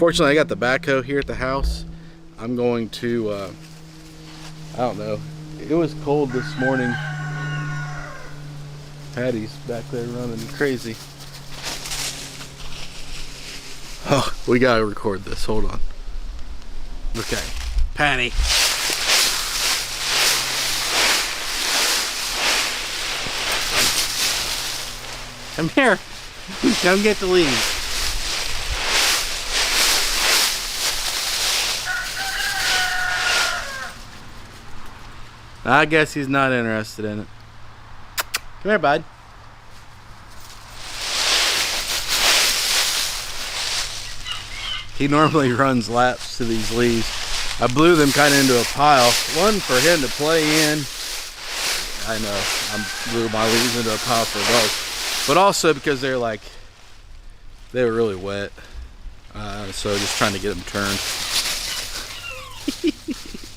Fortunately, I got the backhoe here at the house. I'm going to, I don't know. It was cold this morning. Patty's back there running crazy. Oh, we gotta record this. Hold on. Okay, Patty. Come here. Come get the leaves. I guess he's not interested in it. Come here, bud. He normally runs laps to these leaves. I blew them kind of into a pile. One for him to play in. I know, I blew my leaves into a pile for both. But also because they were really wet. So just trying to get them turned.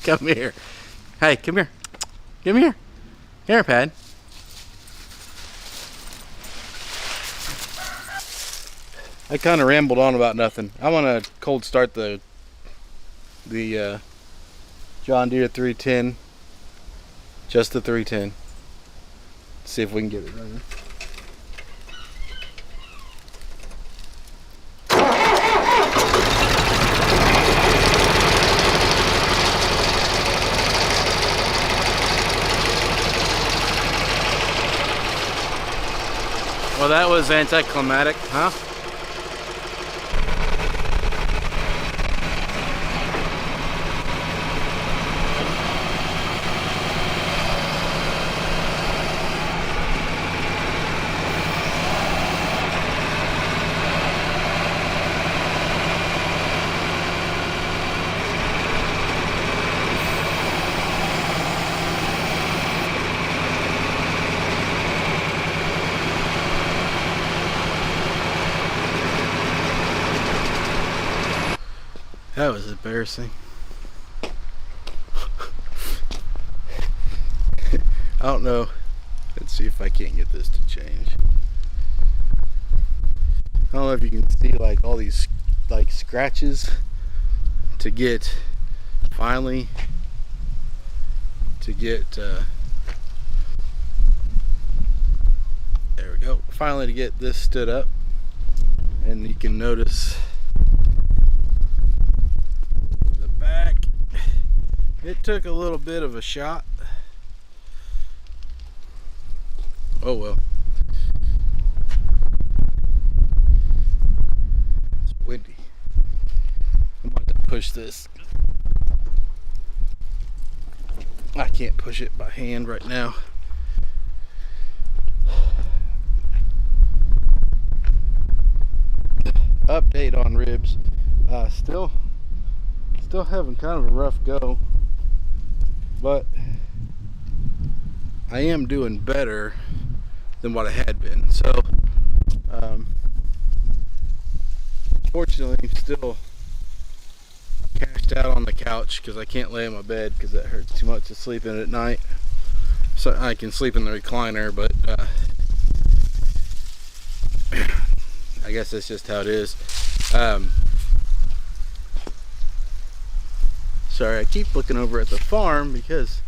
Come here. Hey, come here. Come here. Here, Pad. I kind of rambled on about nothing. I want to cold start the John Deere 310. Just the 310. See if we can get it running. Well, that was anticlimactic, huh? That was embarrassing. I don't know. Let's see if I can't get this to change. I don't know if you can see like all these like scratches to get finally to get there we go. Finally to get this stood up, and you can notice it took a little bit of a shot. Oh well. It's windy. I'm about to push this. I can't push it by hand right now. Update on ribs. Still having kind of a rough go. But I am doing better than what I had been. So, fortunately, I'm still cashed out on the couch because I can't lay in my bed because that hurts too much to sleep in at night. So I can sleep in the recliner, but I guess that's just how it is. Sorry, I keep looking over at the farm because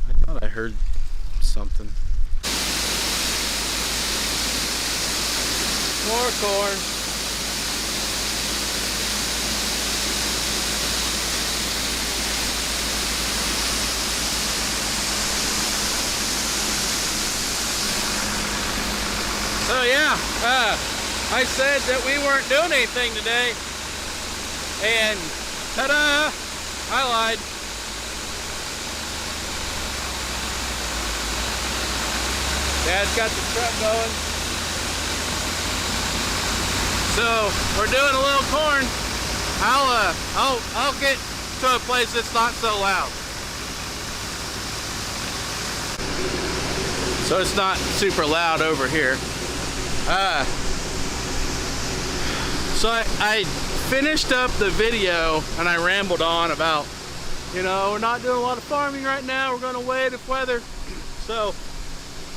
I thought I heard something. More corn. So yeah, I said that we weren't doing anything today, and ta-da! I lied. Dad's got the truck going. So we're doing a little corn. I'll get to a place that's not so loud. So it's not super loud over here. So I finished up the video and I rambled on about, you know, we're not doing a lot of farming right now, we're gonna wait if weather. So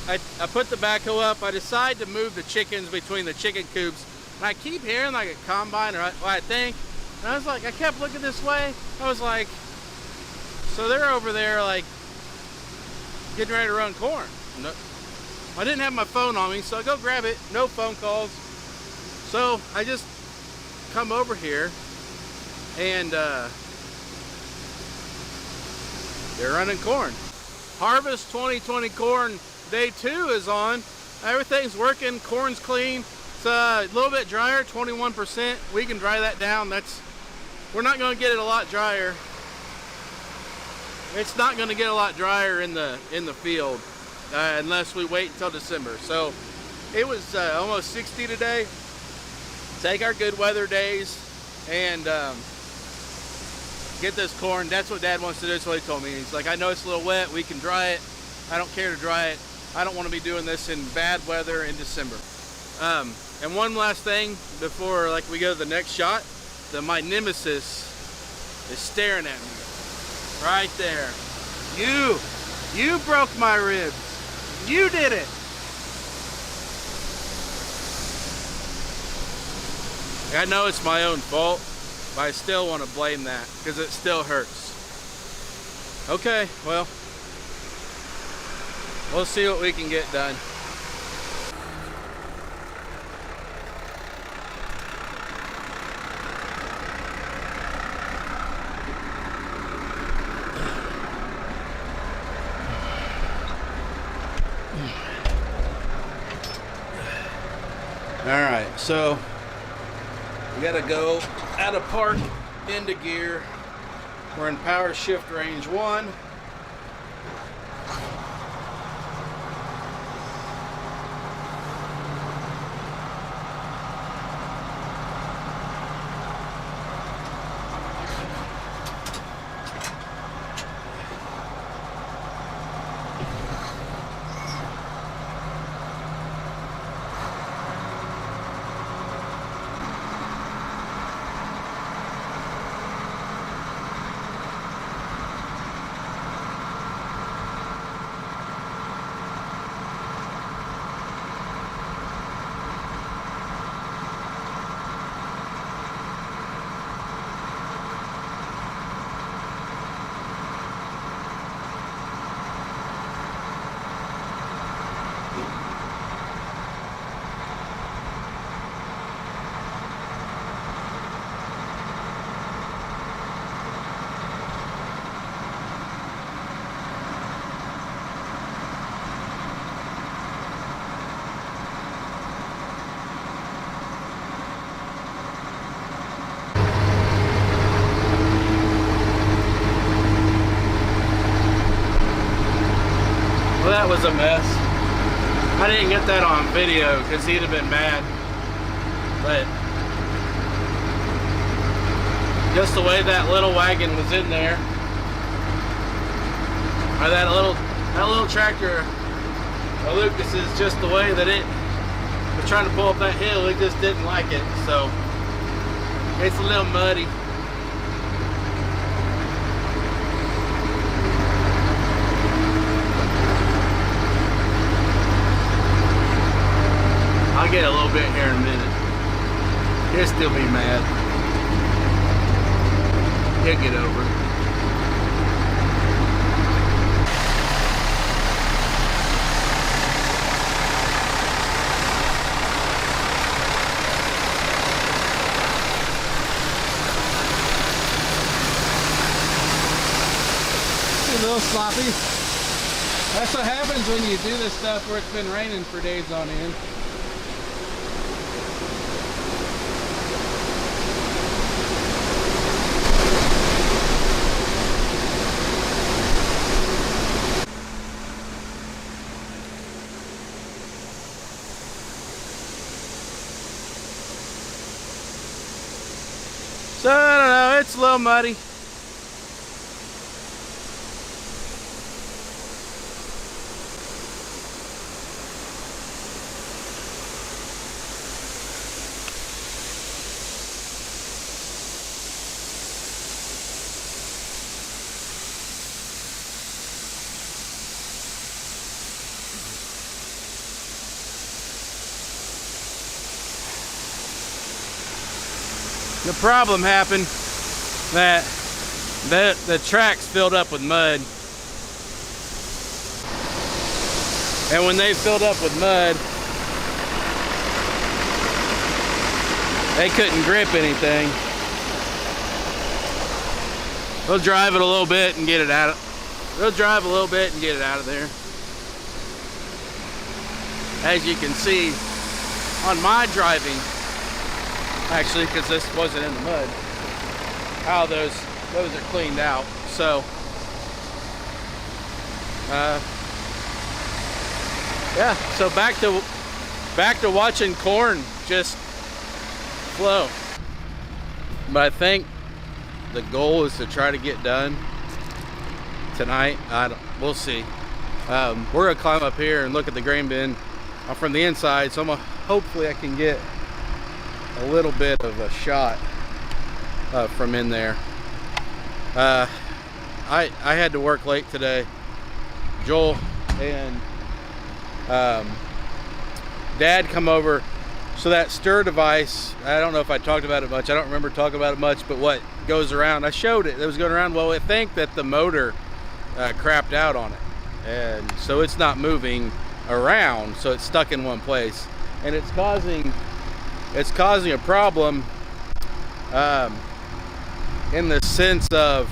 I put the backhoe up. I decided to move the chickens between the chicken coops And I keep hearing like a combine, or what I think. And I was like, I kept looking this way. I was like, so they're over there like getting ready to run corn. No, I didn't have my phone on me, so I go grab it. No phone calls. So I just come over here, and they're running corn. Harvest 2020 corn day 2 is on. Everything's working. Corn's clean. It's a little bit drier, 21%. We can dry that down. We're not going to get it a lot drier. It's not going to get a lot drier in the field unless we wait until December. So it was almost 60 today. Take our good weather days and get this corn. That's what Dad wants to do. That's what he told me. He's like, I know it's a little wet. We can dry it. I don't care to dry it. I don't want to be doing this in bad weather in December. And one last thing before we go to the next shot, my nemesis is staring at me right there. You broke my ribs. You did it. I know it's my own fault, but I still want to blame that because it still hurts. Okay, well, we'll see what we can get done. All right, so we gotta go out of park into gear. We're in power shift range 1. That was a mess. I didn't get that on video because he'd have been mad. But just the way that little wagon was in there, or that little tractor, or Lucas's, just the way that it was trying to pull up that hill, it just didn't like it. So it's a little muddy. I'll get a little bit here in a minute. He'll still be mad. He'll get over it. A little sloppy. That's what happens when you do this stuff where it's been raining for days on end. So, I don't know, it's a little muddy. The problem happened that the tracks filled up with mud. And when they filled up with mud, they couldn't grip anything. They'll drive it a little bit and get it out of, they'll drive a little bit and get it out of there. As you can see on my driving, actually, because this wasn't in the mud, how those are cleaned out. So yeah, so back to watching corn just flow. But I think the goal is to try to get done tonight. We'll see. We're gonna climb up here and look at the grain bin from the inside, so hopefully I can get a little bit of a shot from in there. I had to work late today. Joel and Dad come over. So that stir device, I don't know if I talked about it much. I don't remember talking about it much, but what goes around, I showed it. It was going around. Well, I think that the motor crapped out on it, and so it's not moving around, so it's stuck in one place, and it's causing a problem in the sense of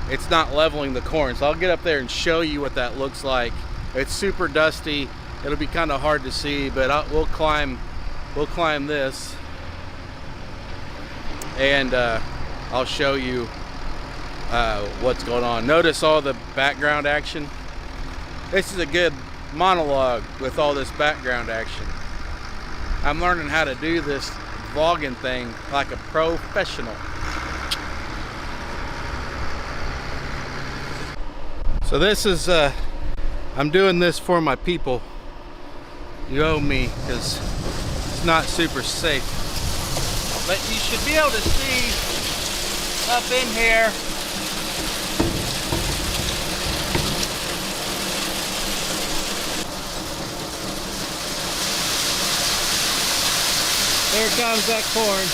it's not leveling the corn. So I'll get up there and show you what that looks like. It's super dusty. It'll be kind of hard to see, but we'll climb this, and I'll show you what's going on. Notice all the background action. This is a good monologue with all this background action. I'm learning how to do this vlogging thing like a professional. So this is I'm doing this for my people. You owe me, because it's not super safe. But you should be able to see up in here. Here comes that corn.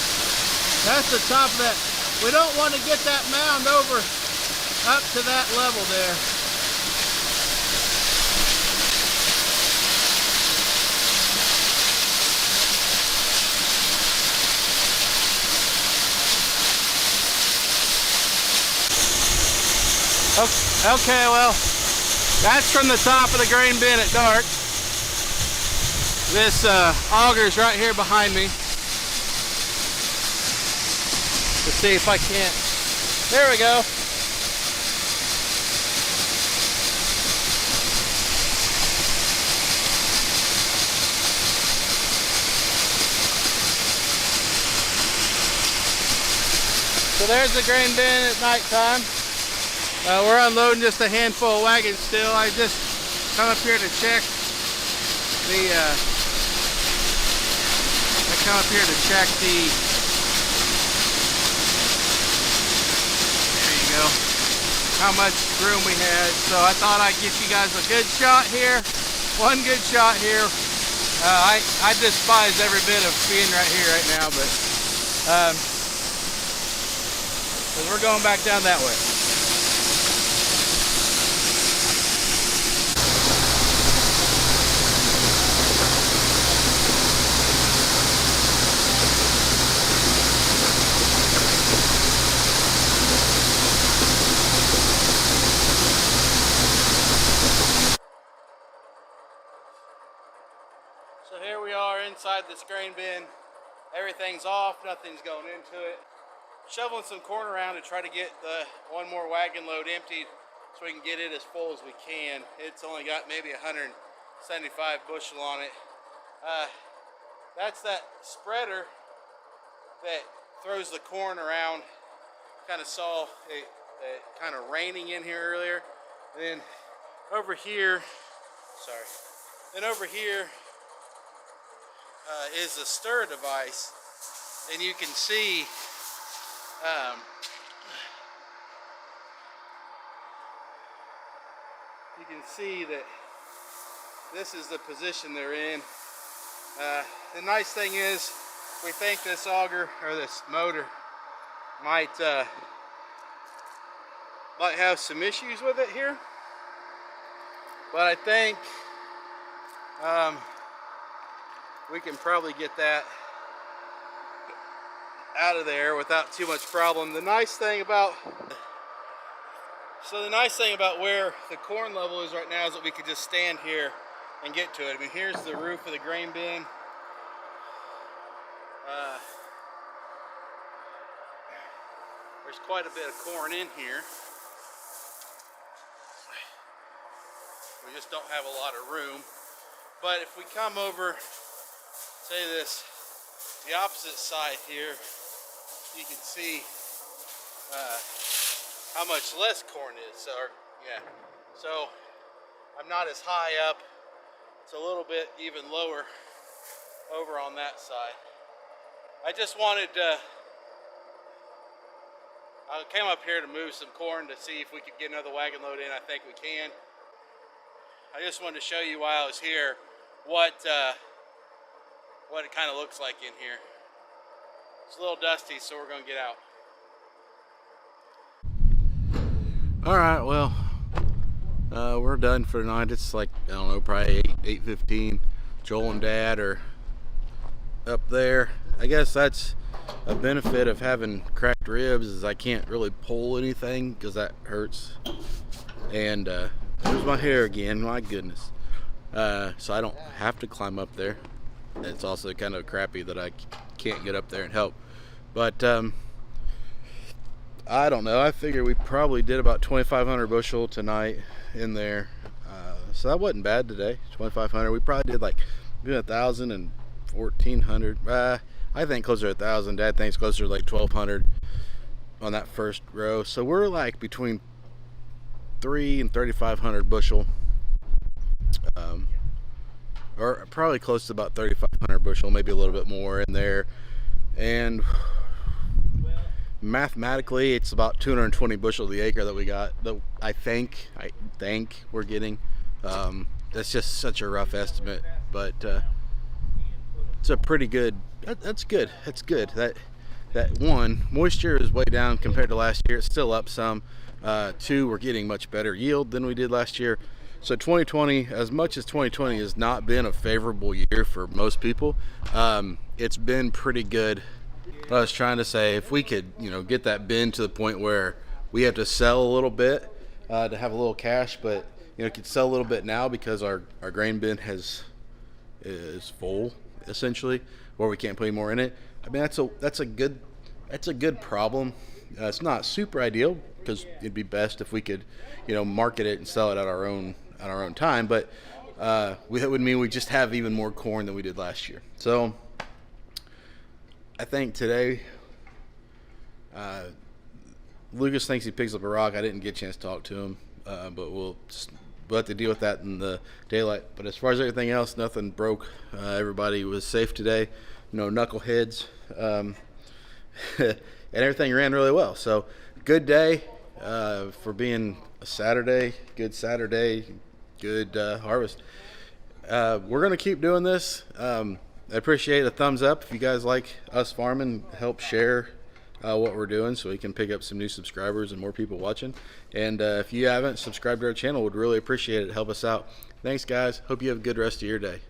That's the top of that. We don't want to get that mound over up to that level there. Okay, well, that's from the top of the grain bin at dark. This auger's right here behind me. Let's see if I can't. There we go. So there's the grain bin at nighttime. We're unloading just a handful of wagons still. I just come up here to check the there you go, how much room we had. So I thought I'd get you guys a good shot here, one good shot here. I despise every bit of being right here right now, but because we're going back down that way. So here we are inside this grain bin. Everything's off, nothing's going into it. Shoveling some corn around to try to get the one more wagon load emptied so we can get it as full as we can. It's only got maybe 175 bushel on it. That's that spreader that throws the corn around. Kind of saw it kind of raining in here earlier. And then over here, is the stir device, and you can see that this is the position they're in. The nice thing is, we think this auger or this motor might have some issues with it here, but I think we can probably get that out of there without too much problem. The nice thing about where the corn level is right now is that we could just stand here and get to it. I mean, here's the roof of the grain bin. There's quite a bit of corn in here. We just don't have a lot of room. But if we come over, say the opposite side here, you can see how much less corn is. So I'm not as high up. It's a little bit even lower over on that side. I just wanted I came up here to move some corn to see if we could get another wagon load in. I think we can. I just wanted to show you while I was here what it kind of looks like in here. It's a little dusty, so we're gonna get out. All right, well, we're done for tonight. It's like, I don't know, probably 8:15. Joel and Dad are up there. I guess that's a benefit of having cracked ribs, is I can't really pull anything because that hurts. And there's my hair again, my goodness. So I don't have to climb up there. It's also kind of crappy that I can't get up there and help. But I don't know. I figure we probably did about 2,500 bushel tonight in there. So that wasn't bad today. 2,500. We probably did like 1,000 and 1,400. I think closer to 1,000. Dad thinks closer to like 1,200 on that first row. So we're like between 3,000 and 3,500 bushel. Or probably close to about 3,500 bushel, maybe a little bit more in there. And mathematically, it's about 220 bushel the acre that we got. I think we're getting. That's just such a rough estimate, but it's a pretty good. That's good. That's good. That one, moisture is way down compared to last year. It's still up some. Two, we're getting much better yield than we did last year. So 2020, as much as 2020 has not been a favorable year for most people, it's been pretty good. What I was trying to say, if we could, get that bin to the point where we have to sell a little bit to have a little cash, but could sell a little bit now because our grain bin is full essentially, or we can't put any more in it. I mean, that's a good problem. It's not super ideal because it'd be best if we could, market it and sell it at our own time. But that would mean we just have even more corn than we did last year. So I think today, Lucas thinks he picks up a rock. I didn't get a chance to talk to him, but we'll have to deal with that in the daylight. But as far as everything else, nothing broke. Everybody was safe today. No knuckleheads. And everything ran really well. So good day for being a Saturday. Good Saturday. Good harvest. We're going to keep doing this. I appreciate a thumbs up if you guys like us farming. Help share what we're doing so we can pick up some new subscribers and more people watching. And if you haven't subscribed to our channel, would really appreciate it. Help us out. Thanks, guys. Hope you have a good rest of your day.